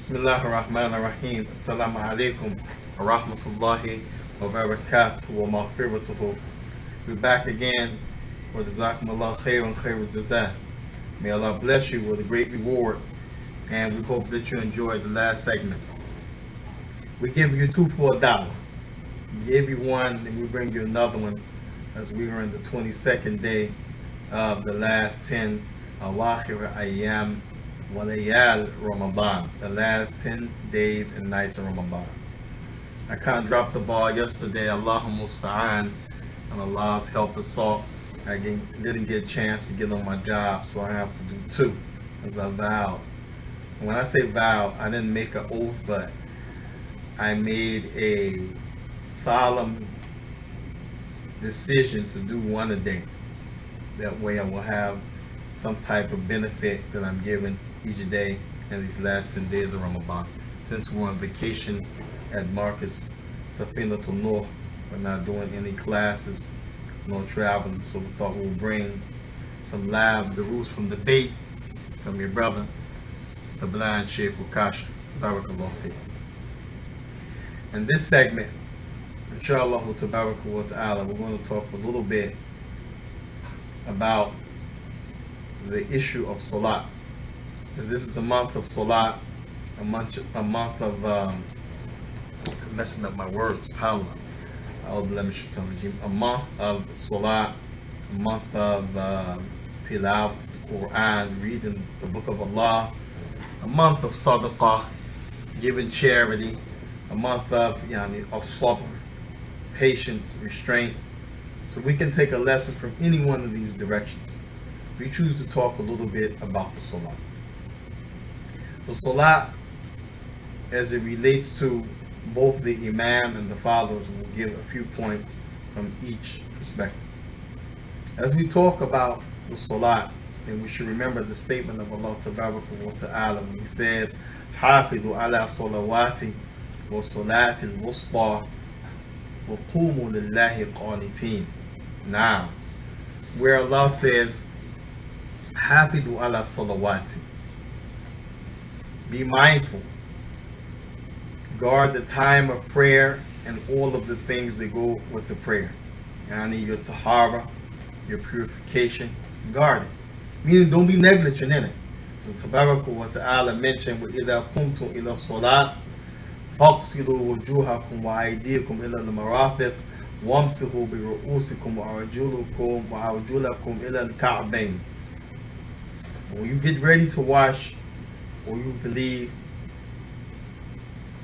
Bismillahir Rahmanir Rahim. Assalamu alaikum wa rahmatullahi wa barakatuh wa maghfiratuhu. We're back again with Jazakumullah khairan khairu jazah. May Allah bless you with a great reward, and we hope that you enjoyed the last segment. We give you two for $1. We gave you one, and we bring you another one as we are in the 22nd day of the last 10 Awakhir Ayyam Walayal Ramadan, the last 10 days and nights of Ramadan. I kind of dropped the ball yesterday, Allahumma musta'an, and Allah's help us all. I didn't get a chance to get on my job, so I have to do two, as I vowed. And when I say vow, I didn't make an oath, but I made a solemn decision to do one a day. That way I will have some type of benefit that I'm giving each day in these last 10 days of Ramadan. Since we're on vacation at Marcus Safinatul Nur, we're not doing any classes, no traveling, so we thought we'll bring some live duruus from the debate from your brother, the blind Sheikh Ukasha. Barakallahu fiqh. In this segment, inshallah tabaraka wa ta'ala, we're going to talk a little bit about the issue of salat, because this is a month of salat, a month of messing up my words, power, a month of salat, a month of tilawat, the Quran, reading the book of Allah, a month of sadaqah, giving charity, a month of sabr, patience, restraint. So we can take a lesson from any one of these directions. We choose to talk a little bit about the salat. The salat, as it relates to both the imam and the followers, will give a few points from each perspective. As we talk about the salat, and we should remember the statement of Allah Tabaraka wa Ta'ala when He says, "Hafidhu ala salawati wa salati al-wusta wa qumu lillahi qanitin." Now, where Allah says, "Hafidhu ala salawati," be mindful, guard the time of prayer and all of the things that go with the prayer. Yani your tahara, your purification, guard it. Meaning, don't be negligent in it. So Tabaraka wa Ta'ala mentioned, وَإِذَا قُمْتُمْ إِلَى الصَّلَاةِ فَاغْسِلُوا وُجُوهَكُمْ وَأَيْدِيَكُمْ إِلَى الْمَرَافِقِ وَامْسِحُوا بِرُؤُوسِكُمْ وَأَرْجُلَكُمْ إِلَى الْكَعْبَيْنِ. When you get ready to wash, or you believe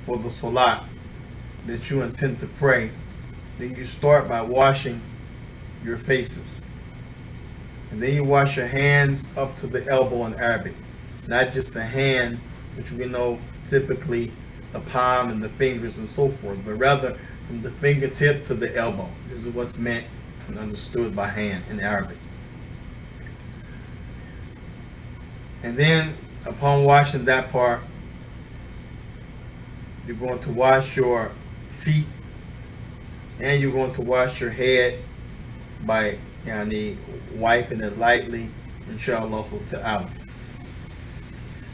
for the salat that you intend to pray, then you start by washing your faces. And then you wash your hands up to the elbow in Arabic. Not just the hand, which we know typically the palm and the fingers and so forth, but rather from the fingertip to the elbow. This is what's meant and understood by hand in Arabic. And then upon washing that part, you're going to wash your feet, and you're going to wash your head by wiping it lightly, inshallah ta'ala.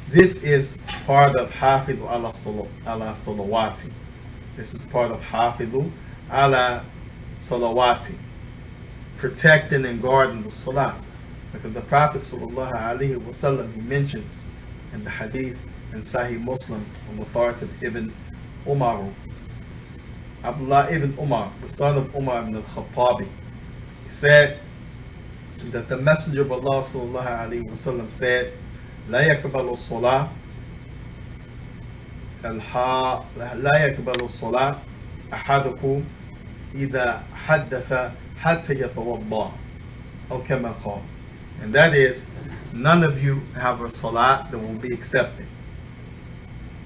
This is part of Hafidhu ala salawati. This is part of Hafidhu ala salawati, protecting and guarding the salat. Because the Prophet sallallahu alaihi wasallam, he mentioned in the hadith in Sahih Muslim on the authority of Ibn Umar, Abdullah ibn Umar, the son of Umar ibn al-Khattabi, he said that the Messenger of Allah sallallahu alaihi wasallam said, "La yakbalu salah la yakbalu salah ahadukum idha haddatha hatta yatawadda," or kama qala. And that is, none of you have a salat that will be accepted.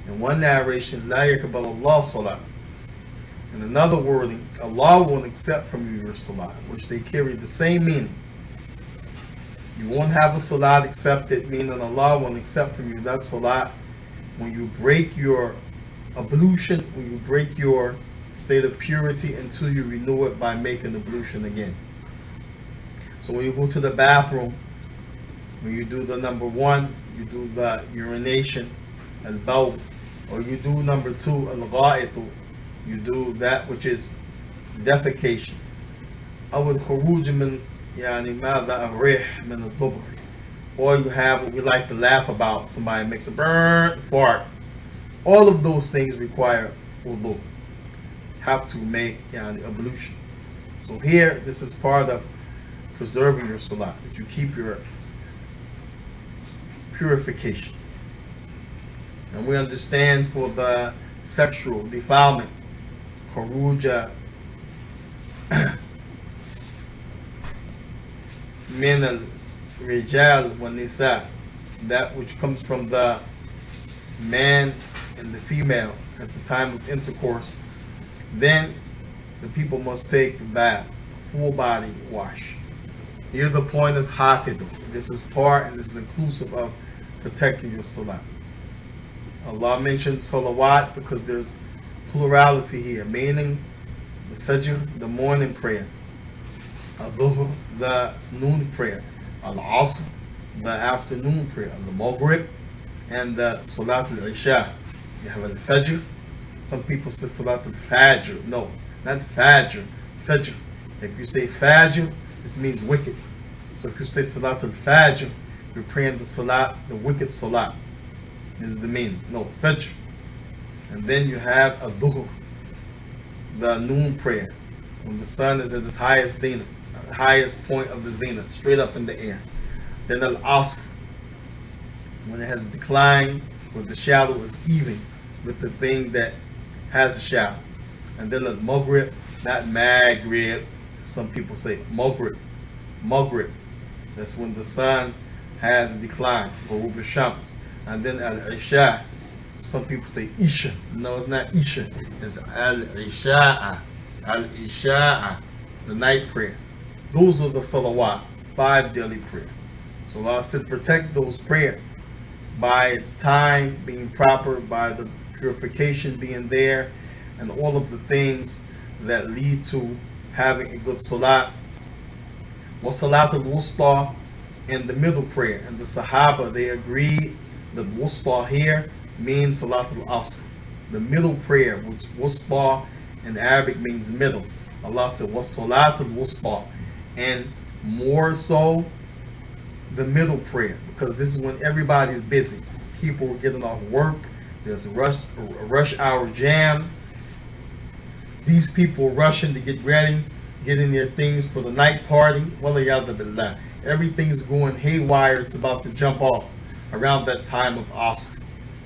In one narration, la yakbalu Allah salat. In another wording, Allah won't accept from you your salat, which they carry the same meaning. You won't have a salat accepted, meaning Allah won't accept from you that salat when you break your ablution, when you break your state of purity until you renew it by making ablution again. So when you go to the bathroom, when you do the number one, you do the urination, al-bawl, Or you do number 2, al-gha'itu. You do that which is defecation. أو الخروج من يعني ماذا الريح من الدبر. Or you have what we like to laugh about. Somebody makes a burnt fart. All of those things require wudu. Have to make ablution. So here, this is part of preserving your salah, that you keep your purification. And we understand for the sexual defilement, kharuja min al-rijal wa nisa, that which comes from the man and the female at the time of intercourse, then the people must take a bath, full body wash. Here the point is hafidu. This is part and this is inclusive of protecting your salah. Allah mentioned salawat because there's plurality here, meaning the fajr, the morning prayer, al-dhuhr, the noon prayer, al-asr, the afternoon prayer, the maghrib, and the salat al-isha. You have al-fajr. Some people say salat al-fajr. No, not fajr, fajr. If you say fajr, this means wicked. So if you say salat al-fajr, you're praying the salat, the wicked salat. This is the meaning. No, fajr. And then you have al-dhuhr, the noon prayer, when the sun is at its highest zenith, highest point of the zenith, straight up in the air. Then al-asr, when it has declined, when the shadow is even with the thing that has a shadow. And then al-maghrib, not maghrib, some people say maghrib, maghrib. That's when the sun has declined, ghurub al-shams. And then al-isha, some people say isha. No, it's not isha, it's al-isha'a, al-isha'a, the night prayer. Those are the salawat, 5 daily prayer. So Allah said protect those prayer by its time being proper, by the purification being there, and all of the things that lead to having a good salat. Wa salat al-wusta, in the middle prayer. And the Sahaba, they agreed that wusta here means salat al-asr, the middle prayer, which wusta in Arabic means middle. Allah said wa salat al-wusta, and more so the middle prayer, because this is when everybody's busy. People are getting off work. There's a rush hour jam. These people rushing to get ready, getting their things for the night party. Walayadu billah. Everything's going haywire. It's about to jump off around that time of Asr.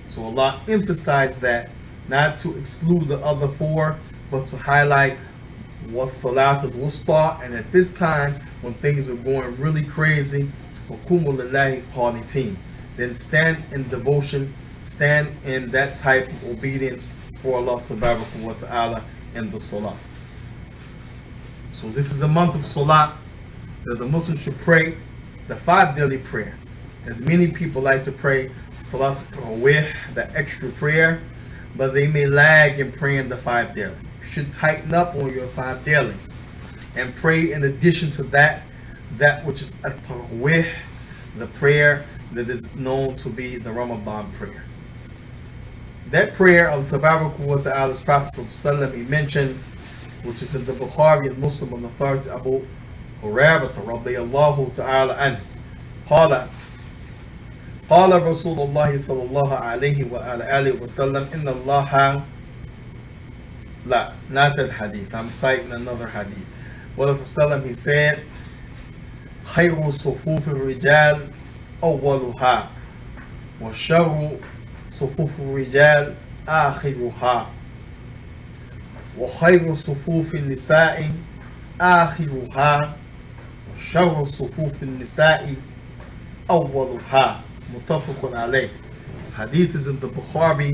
So Allah emphasized that, not to exclude the other 4, but to highlight was salat al-wusta. And at this time, when things are going really crazy, then stand in devotion, stand in that type of obedience for Allah wa ta'ala in the salah. So this is a month of salah that the Muslim should pray the 5 daily prayer. As many people like to pray salat al-tarawih, the extra prayer, but they may lag in praying the 5 daily. You should tighten up on your 5 daily and pray in addition to that which is at-tarawih, the prayer that is known to be the Ramadan prayer. That prayer, Allah wa ta'ala's Prophet sallallahu, he mentioned, which is in the Bukhari and Muslim on the authority Abu Hurairah radiyallahu ta'ala anhu, قال رسول الله صلى الله عليه وآله وسلم إن الله لا, not that hadith, I'm citing another hadith. Well, he said, خير صفوف الرجال أولها وشر صفوف الرجال آخرها وخير صفوف النساء آخرها وشر صفوف النساء أولها. متفق عليه. This hadith is in the Bukhari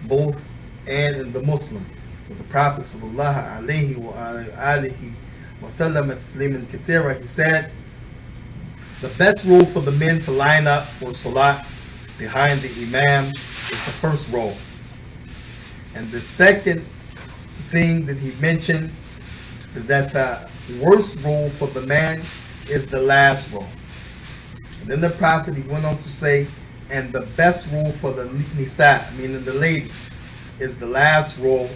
both and in the Muslim. With the Prophet sallallahu alaihi wa alihi wa sallam tasliman kathira, he said, the best rule for the men to line up for salat behind the imam is the first row. And the second thing that he mentioned is that the worst role for the man is the last row. And then the Prophet, he went on to say, and the best role for the nisa, meaning the ladies, is the last role,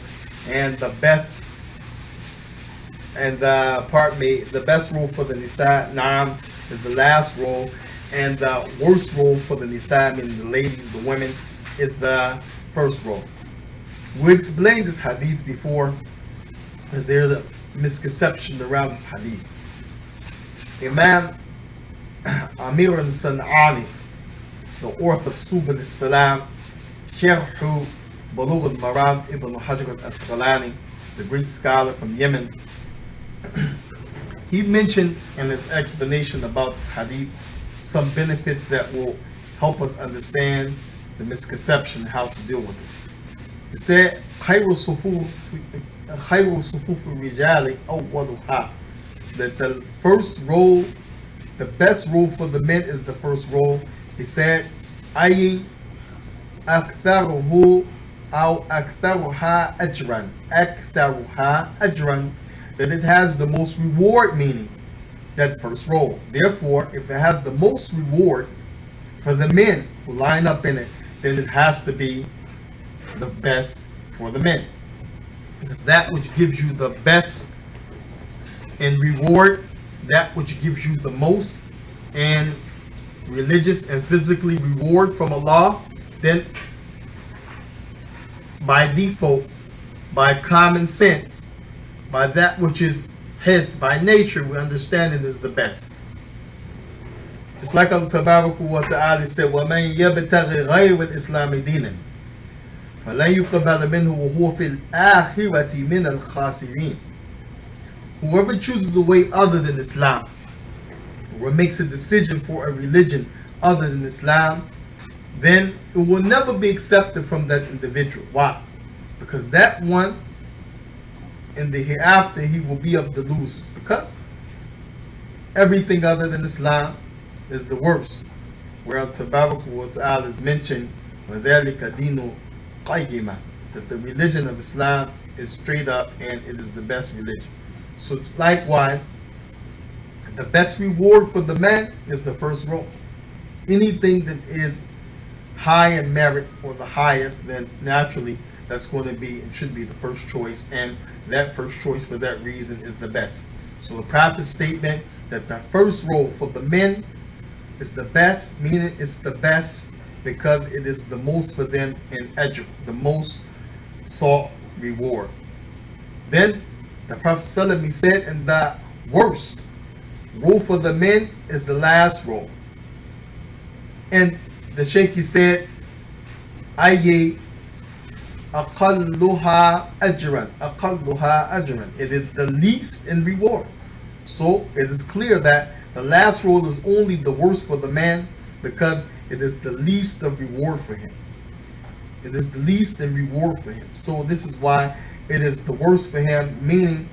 and the best the best role for the nisa, naam, is the last role, and the worst role for the nisa, meaning the ladies, the women, is the first role. We explained this hadith before, because there's a misconception around this hadith. Imam Amir al-San'ani, the author of Subul al-Salam, Sharh Bulugh al-Maram, Ibn Hajar al-Asqalani, the great scholar from Yemen, he mentioned in his explanation about this hadith some benefits that will help us understand the misconception, how to deal with it. He said, خير صفوف الرجال أولها, that the first role, the best role for the men is the first role. He said, أي أكثره أو أكثرها أجرا, أكثرها أجرا, that it has the most reward, meaning that first role. Therefore, if it has the most reward for the men who line up in it, then it has to be the best for the men, because that which gives you the best in reward, that which gives you the most in religious and physically reward from Allah, then by default, by common sense, by that which is His, by nature, we understand it is the best. Just like Allah Tabaraka wa Ta'ala said, وَمَنْ يَبْتَغِ غَيْرَ الْإِسْلَامِ دِينًا فَلَنْ يُقْبَلَ مِنْهُ وَهُوَ فِي الْآخِرَةِ مِنَ الْخَاسِرِينَ. Whoever chooses a way other than Islam, or makes a decision for a religion other than Islam, then it will never be accepted from that individual. Why? Because that one, in the hereafter, he will be of the losers, because everything other than Islam is the worst. Where Tabaraka wa Ta'ala is mentioned, وَذَلِكَ دِينُ قَيِّمًا, that the religion of Islam is straight up and it is the best religion. So likewise, the best reward for the man is the first role. Anything that is high in merit or the highest, then naturally that's going to be and should be the first choice, and that first choice for that reason is the best. So the Prophet's statement that the first role for the men is the best, meaning it's the best because it is the most for them in ajr, the most sought reward. Then the Prophet ﷺ said, and the worst role for the men is the last role. And the Shaykh, he said, أي أقلها أجرا, أقلها أجرا, it is the least in reward. So it is clear that the last role is only the worst for the man because it is the least of reward for him. It is the least in reward for him. So this is why it is the worst for him, meaning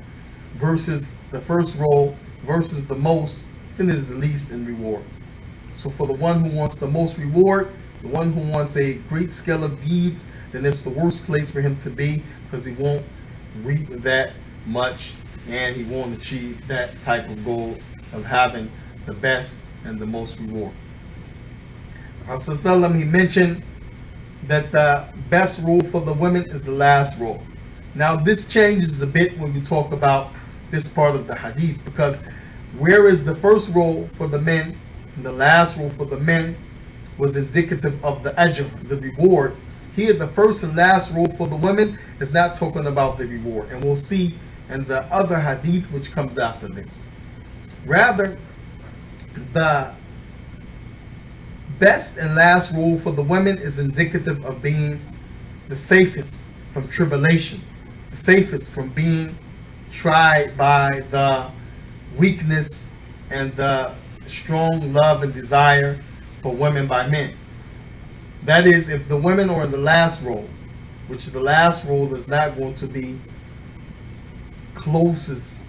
versus the first role versus the most, then it is the least in reward. So for the one who wants the most reward, the one who wants a great scale of deeds, then it's the worst place for him to be, because he won't reap that much and he won't achieve that type of goal of having the best and the most reward. Prophet ﷺ, he mentioned that the best role for the women is the last role. Now this changes a bit when you talk about this part of the hadith, because whereas the first role for the men and the last role for the men was indicative of the ajr, the reward, here the first and last role for the women is not talking about the reward, and we'll see in the other hadith which comes after this. Rather, the best and last role for the women is indicative of being the safest from tribulation, the safest from being tried by the weakness and the strong love and desire for women by men. That is, if the women are in the last role, which the last role is not going to be closest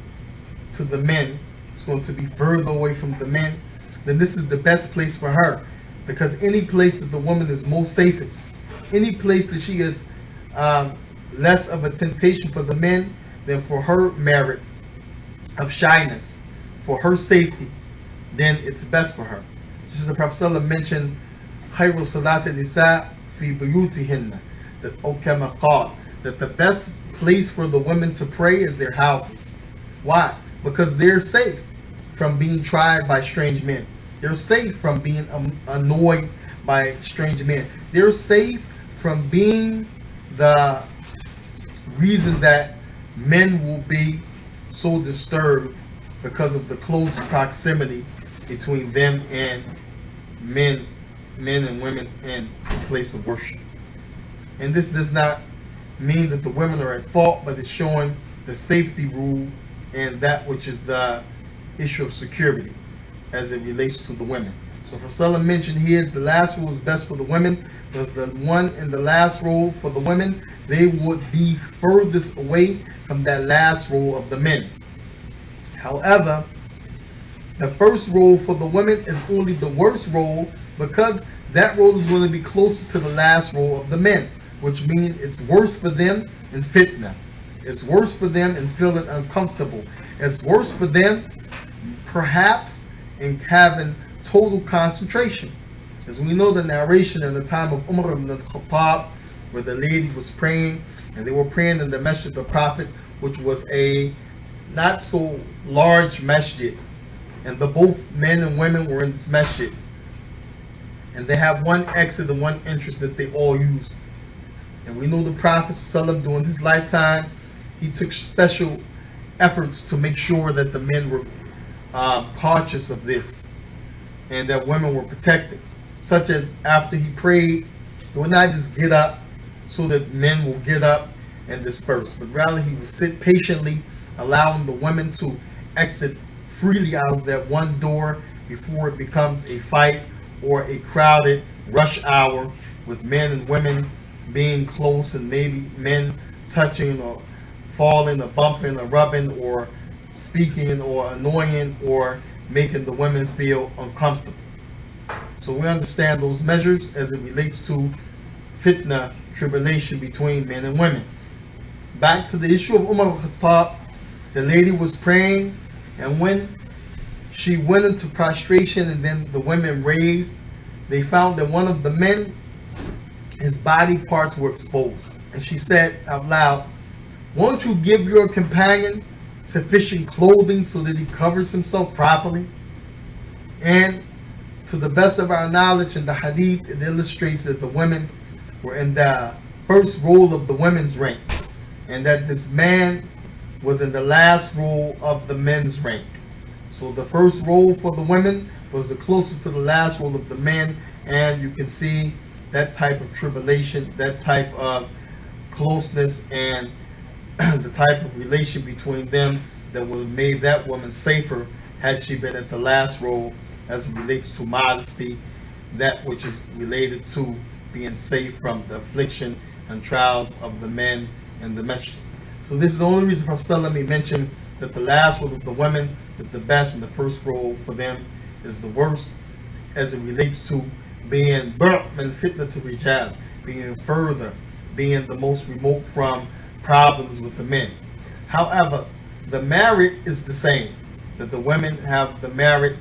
to the men, it's going to be further away from the men, then this is the best place for her. Because any place that the woman is most safest, any place that she is less of a temptation for the men, then for her merit of shyness, for her safety, then it's best for her. Just as the Prophet ﷺ mentioned, خَيْرُ صَلَاةِ النِّسَاءِ فِي بُيُوتِهِنَّ, that the best place for the women to pray is their houses. Why? Because they're safe from being tried by strange men. They're safe from being annoyed by strange men. They're safe from being the reason that men will be so disturbed because of the close proximity between them and men and women in the place of worship. And this does not mean that the women are at fault, but it's showing the safety rule and that which is the issue of security as it relates to the women. So Rasulullah mentioned here the last rule is best for the women, because the one in the last role for the women, they would be furthest away from that last role of the men. However, the first role for the women is only the worst role, because that role is going to be closest to the last role of the men, which means it's worse for them in fitna. It's worse for them in feeling uncomfortable. It's worse for them perhaps in having total concentration. As we know the narration in the time of Umar ibn al-Khattab, where the lady was praying, and they were praying in the masjid of the Prophet, which was a not so large masjid, and the both men and women were in this masjid, and they have one exit and one entrance that they all used. And we know the Prophet ﷺ, during his lifetime, he took special efforts to make sure that the men were conscious of this and that women were protected, such as after he prayed, he would not just get up so that men will get up and disperse, but rather he would sit patiently, allowing the women to exit freely out of that one door before it becomes a fight or a crowded rush hour with men and women being close, and maybe men touching or falling or bumping or rubbing or speaking or annoying or making the women feel uncomfortable. So we understand those measures as it relates to fitna, tribulation between men and women. Back to the issue of Umar al-Khattab, the lady was praying, and when she went into prostration and then the women raised, they found that one of the men, his body parts were exposed. And she said out loud, "Won't you give your companion sufficient clothing so that he covers himself properly?" And to the best of our knowledge in the hadith, it illustrates that the women were in the first row of the women's rank, and that this man was in the last row of the men's rank. So the first row for the women was the closest to the last row of the men, and you can see that type of tribulation, that type of closeness, and the type of relation between them that would have made that woman safer had she been at the last row as it relates to modesty, that which is related to being safe from the affliction and trials of the men and the masjid. So this is the only reason Prophet ﷺ mentioned that the last row of the women is the best and the first row for them is the worst, as it relates to being min fitna to rijal, being further, being the most remote from problems with the men. However, the merit is the same, that the women have the merit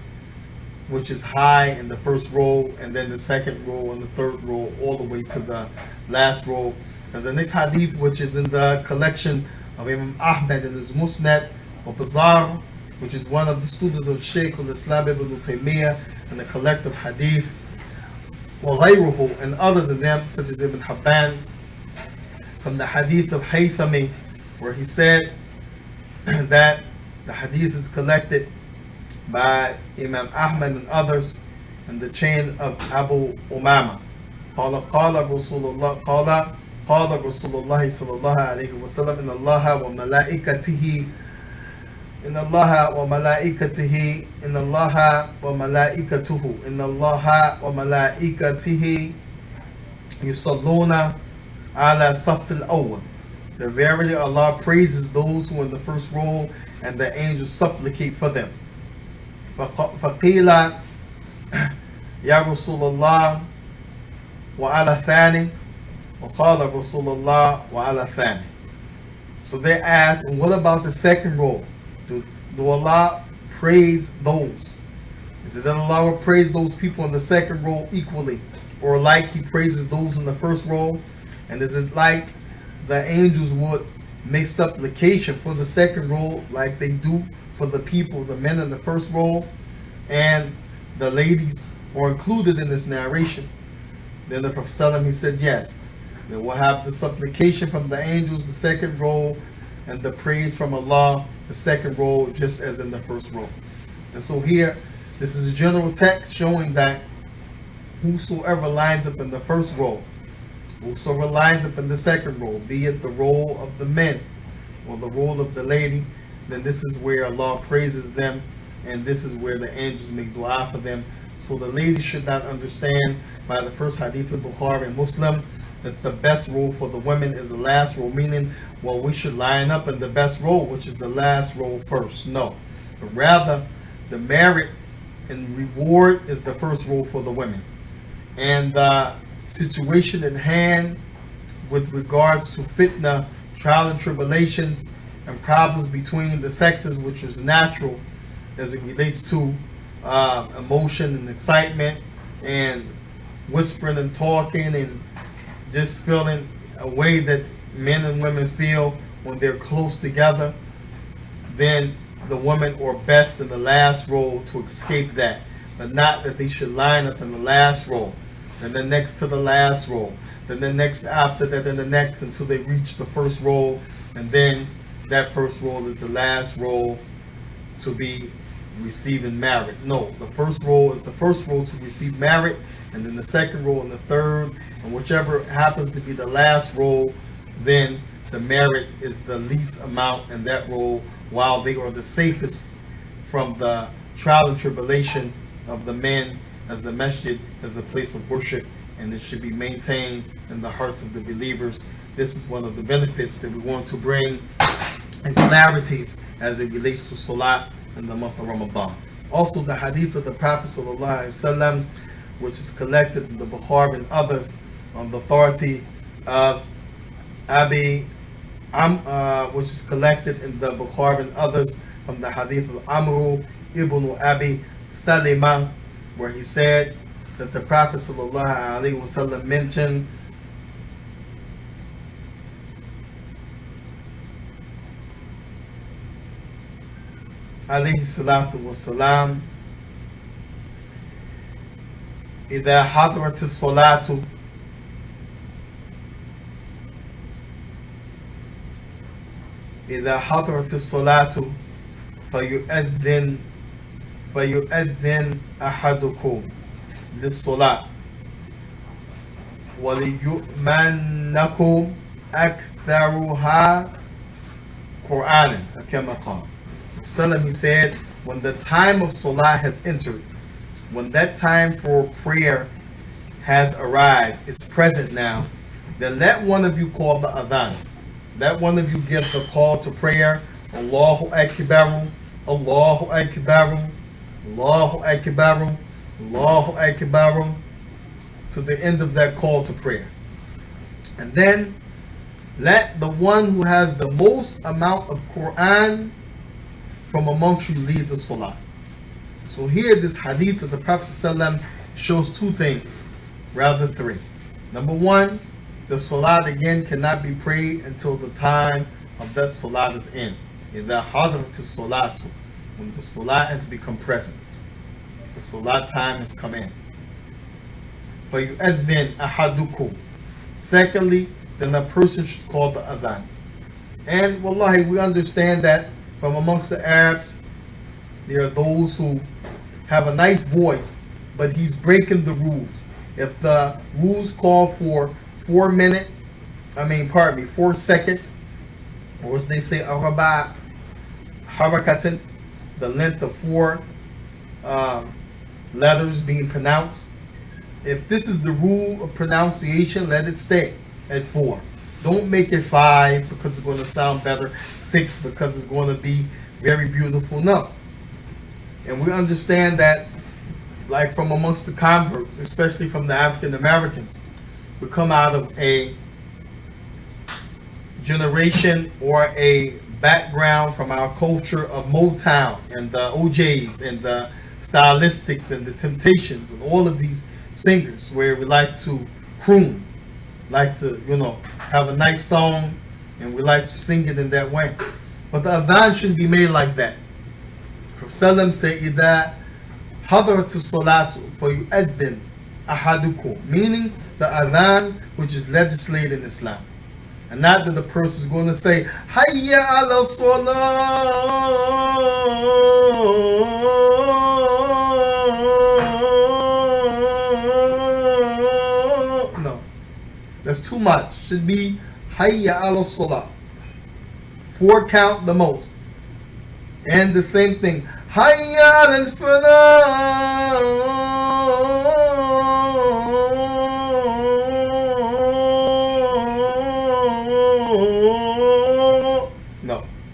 which is high in the first row, and then the second row and the third row, all the way to the last row. As the next hadith, which is in the collection of Imam Ahmad in his Musnad or Bazar, which is one of the students of Shaykh al-Islam ibn Taymiyyah, and the collective hadith, وغيره, and other than them, such as Ibn Habban, from the hadith of Haythami, where he said that the hadith is collected by Imam Ahmad and others in the chain of Abu Umama. قال رسول الله صلى الله عليه وسلم إن الله وملائكته إن الله وملائكته إن الله وملائكته إن الله وملائكته يصلون على صف الأول. That verily Allah praises those who are in the first row, and the angels supplicate for them. فقيل يا رسول الله وعلى ثاني وقال رسول الله وعلى ثاني. So they asked, and what about the second row? Do Allah praise those? Is it that Allah will praise those people in the second row equally, or like He praises those in the first row? And is it like the angels would make supplication for the second roll like they do for the people, the men in the first roll, and the ladies are included in this narration? Then the Prophet ﷺ, he said yes. They will have the supplication from the angels, the second roll, and the praise from Allah, the second roll, just as in the first roll. And so here, this is a general text showing that whosoever lines up in the first roll, whosoever lines up in the second roll, be it the roll of the men or the roll of the lady, then this is where Allah praises them, and this is where the angels make dua for them. So the ladies should not understand by the first hadith of Bukhari and Muslim that the best roll for the women is the last roll, meaning, well, we should line up in the best roll, which is the last roll first. No, but rather the merit and reward is the first roll for the women. And the situation in hand with regards to fitna, trial and tribulations, and problems between the sexes, which is natural as it relates to emotion and excitement and whispering and talking and just feeling a way that men and women feel when they're close together, then the women are best in the last roll to escape that. But not that they should line up in the last roll, then the next to the last roll, then the next after that, then the next, until they reach the first roll, and then that first roll is the last roll to be receiving merit. No, the first roll is the first roll to receive merit, and then the second roll and the third, and whichever happens to be the last roll, then the merit is the least amount in that roll, while they are the safest from the trial and tribulation of the men, as the masjid is a place of worship, and it should be maintained in the hearts of the believers. This is one of the benefits that we want to bring and clarities as it relates to salat in the month of Ramadan. Also, the hadith of the Prophet ﷺ, which is collected in the Bukhari and others on the authority of which is collected in the Bukhari and others from the hadith of Amru ibn Abi Salima, where he said that the Prophet ﷺ mentioned alayhi salatu wasalam, إذا حضرت الصلاة إذا حضرت الصلاة فيؤذن أحدكم للصلاة وليؤمنكم أكثرها قرآنا كما قال. He said, when the time of salah has entered, when that time for prayer has arrived, it's present now, then let one of you call the adhan. Let one of you give the call to prayer. Allahu Akbar, Allahu Akbar, Allahu Akbar, Allahu Akbar, to the end of that call to prayer. And then let the one who has the most amount of Quran from amongst you lead the salah. So here this hadith of the Prophet ﷺ shows two things, rather three. Number one, the salat again cannot be prayed until the time of that salat is in. إِذَا حَضَرَتِ الصَّلَاةُ, when the salat has become present, the salat time has come in. فَيُؤَذِّنْ أَحَدُكُمْ. Secondly, then a person should call the adhan. And wallahi, we understand that from amongst the Arabs, there are those who have a nice voice, but he's breaking the rules. If the rules call for 4 second, or as they say, arba harakatin, the length of 4 letters being pronounced. If this is the rule of pronunciation, let it stay at 4. Don't make it 5 because it's going to sound better, 6 because it's going to be very beautiful. No. And we understand that, like from amongst the converts, especially from the African Americans, we come out of a generation or a background from our culture of Motown and the OJs and the Stylistics and the Temptations and all of these singers, where we like to croon. like to, have a nice song, and we like to sing it in that way. But the adhan shouldn't be made like that. Prophet Sallam said, إِذَا حَضَرَتُ الصَّلَاةُ فَيُؤَذِّنْ أَحَدُكُمْ, meaning the adhan which is legislated in Islam. And not that the person is going to say, Hayya ala salah. No, that's too much. Should be Hayya ala salah. 4 count the most. And the same thing, Hayya ala falah.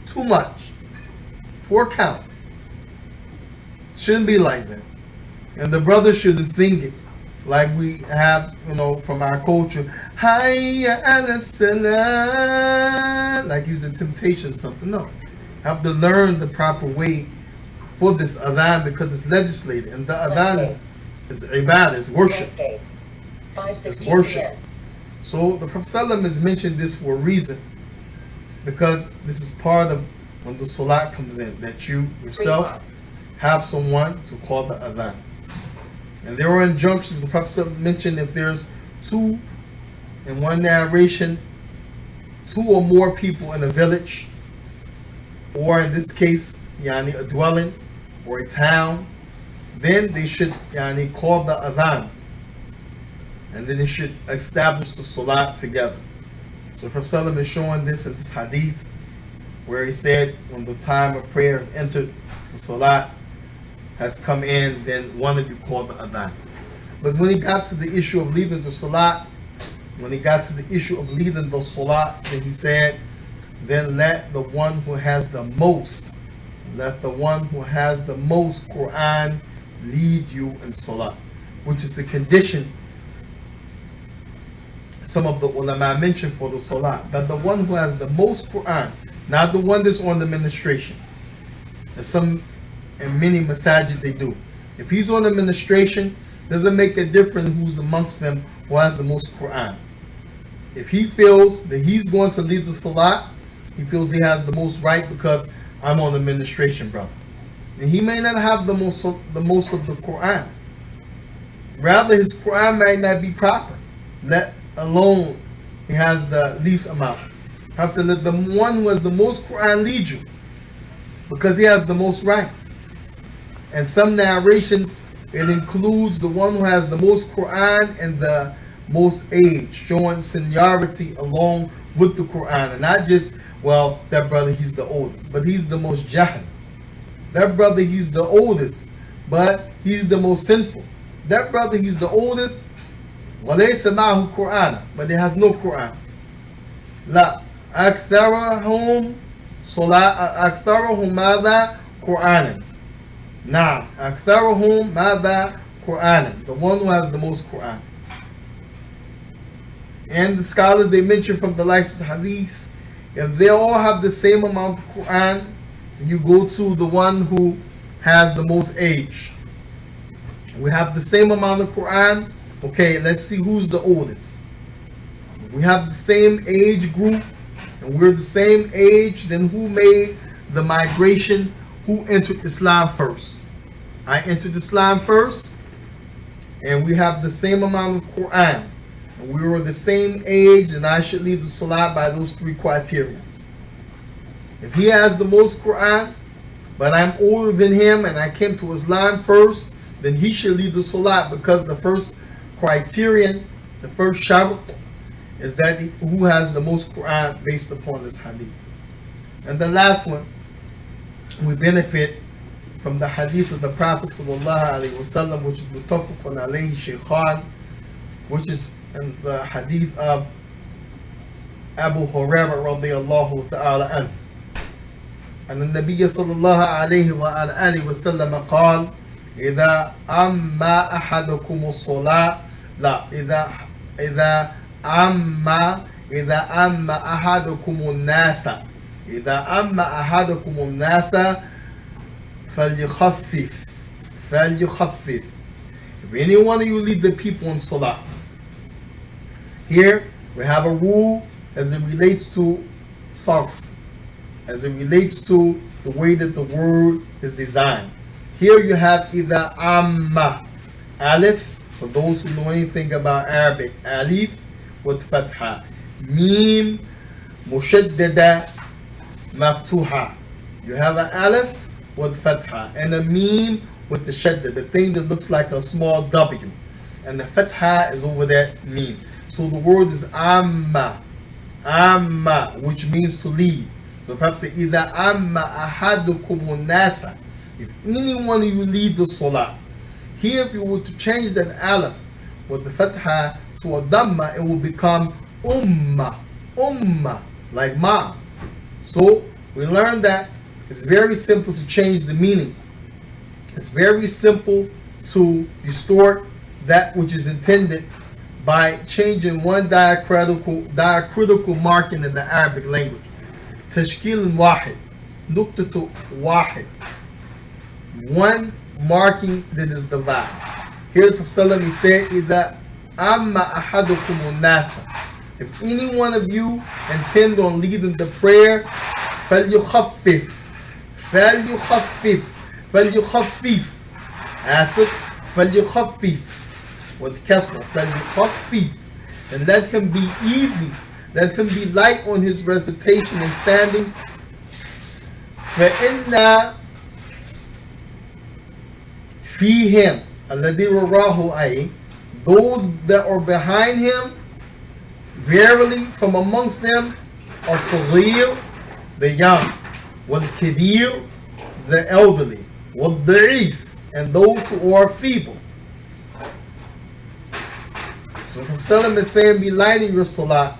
Too much. 4 count. Shouldn't be like that. And the brother shouldn't sing it like we have, from our culture. Hayya ala salah. Like he's the Temptation something. No. Have to learn the proper way for this adhan because it's legislated. And the adhan is ibadah, it's worship. It's worship. So the Prophet ﷺ has mentioned this for a reason. Because this is part of when the salat comes in, that you yourself have someone to call the adhan. And there were injunctions the Prophet mentioned, if there's 2, in one narration, 2 or more people in a village, or in this case, a dwelling or a town, then they should call the adhan. And then they should establish the salat together. So Prophet ﷺ is showing this in this hadith where he said when the time of prayer has entered, the salat has come in, then one of you call the adhan. But when he got to the issue of leading the salat, then he said, then let the one who has the most Quran lead you in salat, which is the condition some of the ulama mentioned for the salah, that the one who has the most Quran, not the one that's on the ministration. And many masajid they do. If he's on the ministration, doesn't make a difference who's amongst them who has the most Quran. If he feels that he's going to lead the salah, he feels he has the most right because I'm on the ministration, brother. And he may not have the most of the Quran. Rather, his Quran might not be proper. Let alone he has the least amount. Prophet said, let the one who has the most Quran lead you, because he has the most right. And some narrations, it includes the one who has the most Quran and the most age, showing seniority along with the Quran. And not just, that brother, he's the oldest, but he's the most jahil. That brother, he's the oldest, but he's the most sinful. That brother, he's the oldest, وَلَيْسَ مَعَهُ قُرْآنًا, but he has no Quran. لا أكثرهم ماذا قرآنا. نعم أكثرهم ماذا قرآنا, the one who has the most Quran. And the scholars, they mention from the likes of hadith, if they all have the same amount of Quran, then you go to the one who has the most age. We have the same amount of Quran. Okay, let's see who's the oldest. If we have the same age group and we're the same age, then who made the migration? Who entered Islam first? I entered Islam first, and we have the same amount of Quran, and we were the same age, and I should lead the salat by those 3 criteria. If he has the most Quran, but I'm older than him and I came to Islam first, then he should lead the salat, because the first criterion, the first shart is that who has the most Quran based upon this hadith. And the last one, we benefit from the hadith of the Prophet ﷺ, which is mutafaqun alayhi shaykhan, which is in the hadith of Abu Hurairah radiyallahu ta'ala anhu. And the Nabi sallallahu alayhi wa alihi wa sallam قال إذا أما أحدكم الصلاة لا إذا أما أحدكم الناس إذا أما أحدكم الناس فليخفف. If any one of you lead the people in salah, here We have a rule as it relates to sarf, as it relates to the way that the word is designed. Here you have either amma, alif, for those who know anything about Arabic, alif with fatha, mim, mushaddada, maftuha. You have an alif with fatha and a mim with the shadda, the thing that looks like a small W. And the fatha is over that mim. So the word is amma, amma, which means to lead. So perhaps say, إِذَا amma ahadukum nasa. If any one of you lead the salah. Here, if you were to change that alif with the fatha to a dhamma, it will become umma, umma, like ma. So we learned that it's very simple to change the meaning. It's very simple to distort that which is intended by changing one diacritical marking in the Arabic language. Tashkil wahid, nuqtatu wahid. One marking that is divided. Here the Prophet said, إِذَا أَمَّا أَحَدُكُمُ النَّاسَ. If any one of you intend on leading the prayer, فَلْيُخَفِّفْ فَلْيُخَفِّفْ فَلْيُخَفِّفْ Asif, فَلْيُخَفِّفْ with kasra, فَلْيُخَفِّفْ, and let him be easy, let him be light on his recitation and standing. فَإِنَّ فِيهِمْ الَّذِي وَرَاهُ أَيْ, those that are behind him, verily from amongst them are الصغير, the young, والكبير, the elderly, والضعيف, and those who are feeble. So Prophet is saying, be light in your salah.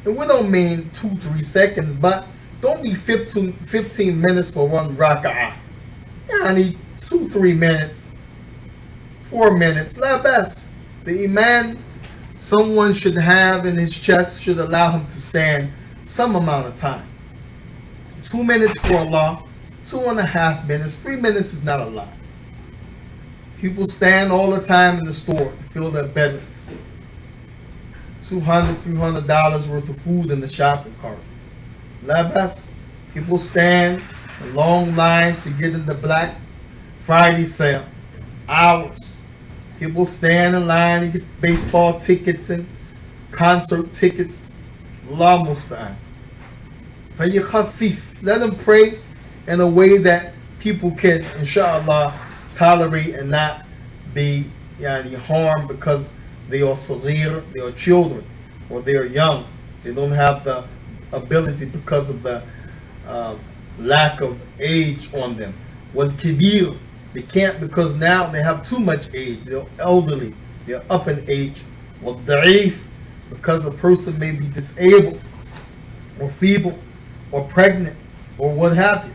And we don't mean 2-3 seconds, but don't be 15 minutes for one raka'ah. I need 2-3 minutes, 4 minutes, la bas. The iman someone should have in his chest should allow him to stand some amount of time. 2 minutes for Allah, 2.5 minutes, 3 minutes is not a lot. People stand all the time in the store to fill their bellies. $200, $300 worth of food in the shopping cart. Labas, people stand in long lines to get in the Black Friday sale. Hours. People stand in line to get baseball tickets and concert tickets. Allah musta'an. Let them pray in a way that people can, inshallah, tolerate and not be harmed because they are saghir, they are children, or they are young. They don't have the ability because of the lack of age on them. Wal kibir, they can't because now they have too much age. They're elderly, they're up in age. Wal da'if, because a person may be disabled, or feeble, or pregnant, or what have you.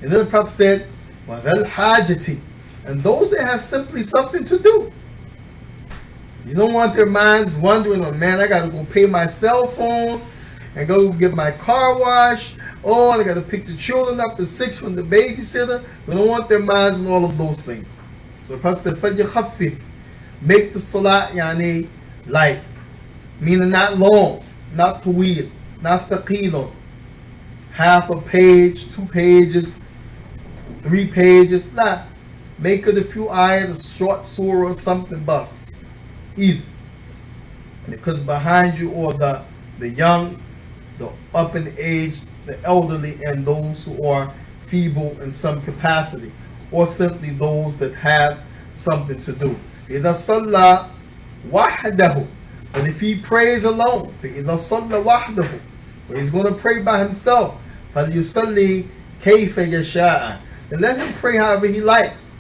And then the Prophet said, وَذَا الْحَاجَةِ, and those that have simply something to do. You don't want their minds wondering, oh man, I got to go pay my cell phone and go get my car washed. Oh, I got to pick the children up at 6 from the babysitter. We don't want their minds on all of those things. So the Prophet said, فَجِخَفِّفْ, make the salat light, meaning not long, not tuweel, not thaqilun, half a page, 2 pages, 3 pages, nah. Make it a few ayat, a short surah or something, bus. Easy. Because behind you are the young, the up in age, the elderly, and those who are feeble in some capacity, or simply those that have something to do. إِذَا صَلَّى وَحْدَهُ, but if he prays alone, فَإِذَا صَلَّى وَحْدَهُ, but he's going to pray by himself, فَلْيُصَلِّي كَيْفَ يَشَاءَ, and let him pray however he likes.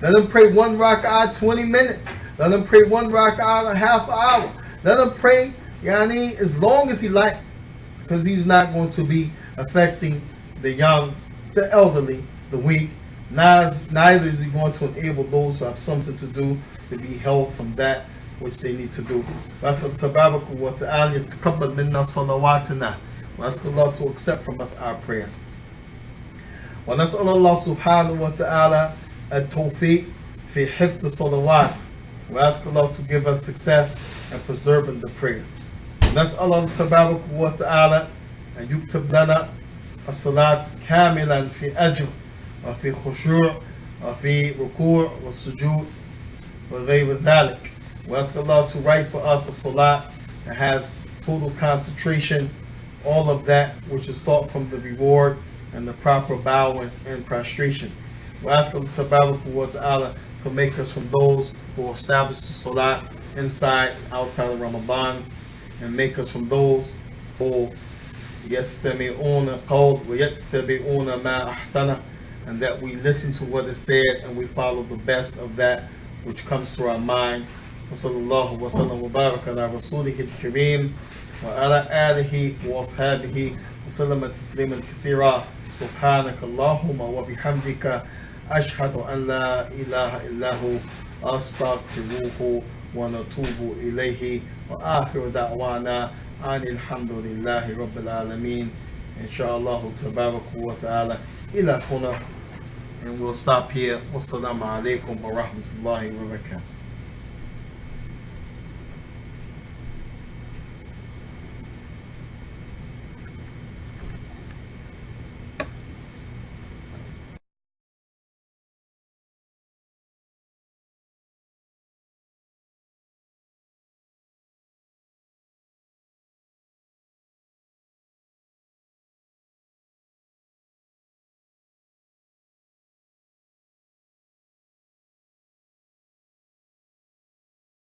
Let him pray 1 rak'ah 20 minutes. Let him pray 1 rak'ah a half hour. Let him pray as long as he likes, because he's not going to be affecting the young, the elderly, the weak. Neither is he going to enable those who have something to do to be held from that which they need to do. We ask Allah to accept from us our prayer. ونسأل الله سبحانه وتعالى التوفيق في حفظ الصلوات. We ask Allah to give us success in preserving the prayer. نسأل الله تبارك وتعالى أن يكتب لنا الصلاة كاملا في أجر وفي خشوع وفي ركوع والسجود وغير ذلك. We ask Allah to write for us a salah that has total concentration, all of that which is sought from the reward and the proper bowing and prostration. We ask Allah Ta'ala to make us from those who establish the salah inside and outside of Ramadan, and make us from those who يستمعون القول ويتبعون ما أحسنه, and that we listen to what is said and we follow the best of that which comes to our mind. وصلى الله وسلم وبارك على رسوله الكريم وعلى آله وأصحابه وسلم تسليما كثيرا. سبحانك اللهم وبحمدك أشهد أن لا إله إلا هو أستغفره ونتوب إليه وآخر دعوانا أن الحمد لله رب العالمين. إن شاء الله تبارك وتعالى إلى هنا, and we'll stop here. Wassalamu alaikum wa rahmatullahi wa barakatuh.